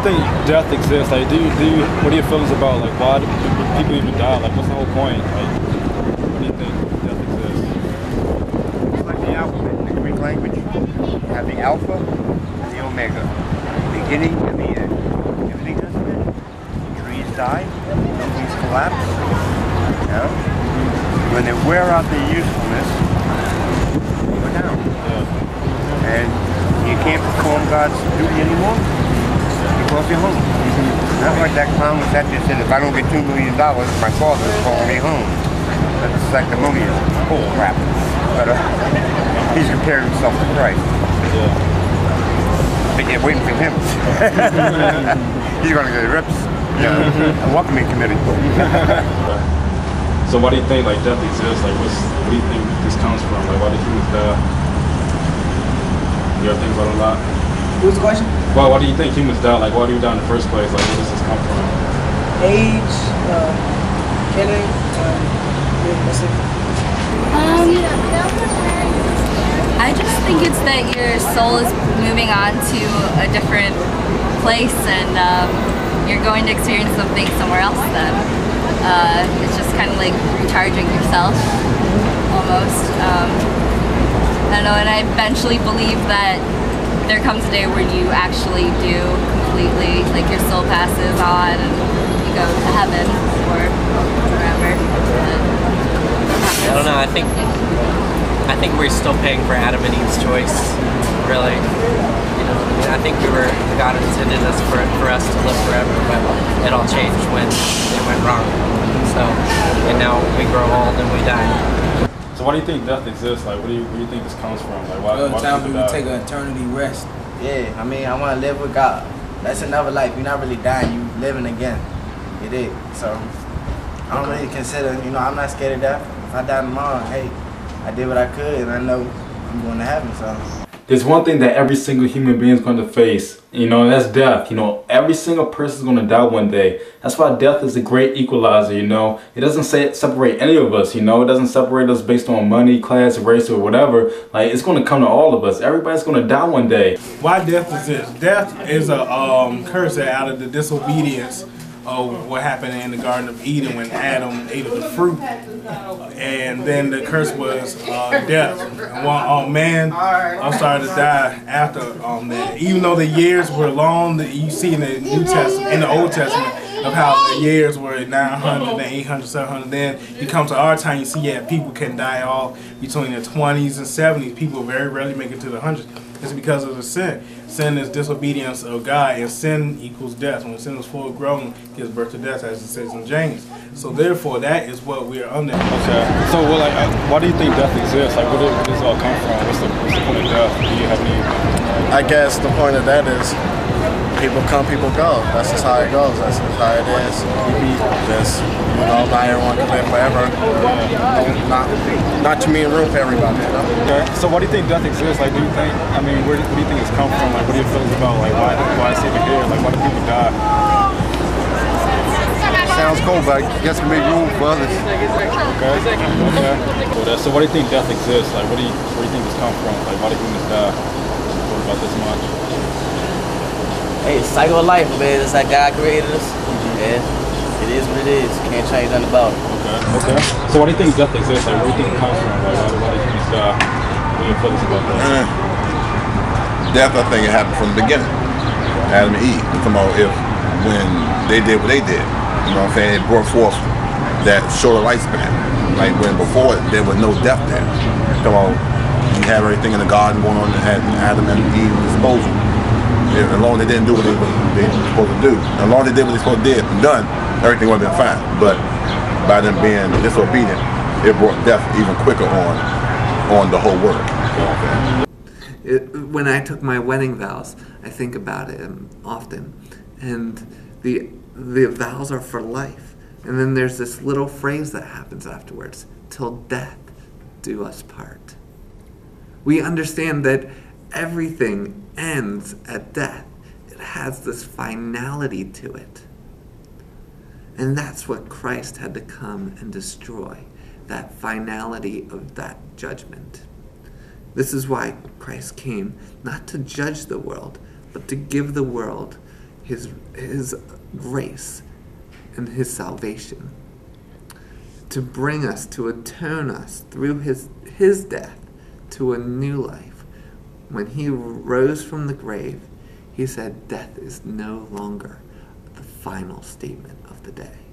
think death exists? Like, what are your feelings about, like, why do people even die? Like, what's the whole point? Like, what do you think death exists? It's like the alphabet in the Greek language. You have the alpha and the omega, the beginning and the end. Everything has an end. Trees die, buildings collapse. You know? When they wear out their usefulness, they go down. And you can't perform God's duty anymore because you're home. Not like that clown was that said, if I don't get $2 million, my father is calling me home. That's sanctimonious bull crap. But he's compared himself to Christ. But you're waiting for him. He's going to get rips. A welcoming committee. So why do you think, like, death exists? Like, what do you think this comes from? Like, why do humans die? You ever think about it a lot? What's the question? Well, why do you think humans die? Like, why do we die in the first place? Like, where does this come from? Age, killing, what's it? I just think it's that your soul is moving on to a different place, and you're going to experience something somewhere else then. It's just kind of like recharging yourself, almost. I don't know, and I eventually believe that there comes a day where you actually do completely, like, your soul passes on and you go to heaven or wherever. I don't know, I think we're still paying for Adam and Eve's choice, really. You know, I mean, I think God intended us for us to live forever, but it all changed when it went wrong. So, and now we grow old and we die. So why do you think death exists? Like, where do you think this comes from? Like, why do time people we die? take an eternity rest. Yeah, I mean, I want to live with God. That's another life. You're not really dying, you living again. You dig? So, I don't really consider, I'm not scared of death. If I die tomorrow, hey, I did what I could and I know I'm going to heaven, so. There's one thing that every single human being is going to face, and that's death. Every single person is going to die one day. That's why death is a great equalizer, It doesn't separate any of us, It doesn't separate us based on money, class, race, or whatever. Like, it's going to come to all of us. Everybody's going to die one day. Why death exists? Death is a curse out of the disobedience of what happened in the Garden of Eden when Adam ate of the fruit. And then the curse was death. And man started to die after that. Even though the years were long, you see in the New Testament, in the Old Testament, of how the years were 900, 800, 700. Then you come to our time, you see people can die all between the 20s and 70s. People very rarely make it to the hundreds. It's because of the sin. Sin is disobedience of God, and sin equals death. When sin is full grown, it gives birth to death, as it says in James. So therefore, that is what we are under. Okay. So, why do you think death exists? Like, where does this all come from? What's the point of death? Do you have any? I guess the point of that is people come, people go. That's just how it goes. That's just how it is. Just, not everyone can live forever. Not too many room for everybody, Okay. So why do you think death exists? Like, where do you think it's come from? Like, what do you feel about, like, why it's even here? Like, why do people die? Sounds cool, but I guess we make room for others. Okay. So why do you think death exists? Like, where do you think this comes from? Like, why do humans die? What about this much? Hey, it's cycle of life, man. It's like God created us. Yeah, it is what it is. Can't change nothing about it. Okay. So why do you think death exists? Like, where do you think it comes from? Like, why do humans die? What are your feelings about that? Death, I think it happened from the beginning. Adam and Eve. We're talking about when they did what they did. You know what I'm saying? It brought forth that shorter lifespan. Like when before there was no death there. Come on, you have everything in the garden going on that had Adam and Eve disposal. As long as they didn't do what they were supposed to do, as long as they did what they supposed to do and done, everything would have been fine. But by them being disobedient, it brought death even quicker on the whole world. When I took my wedding vows, I think about it often, and the vows are for life. And then there's this little phrase that happens afterwards, till death do us part. We understand that everything ends at death. It has this finality to it. And that's what Christ had to come and destroy, that finality of that judgment. This is why Christ came, not to judge the world, but to give the world his grace and his salvation, to bring us, to atone us through his death to a new life. When he rose from the grave, he said, death is no longer the final statement of the day.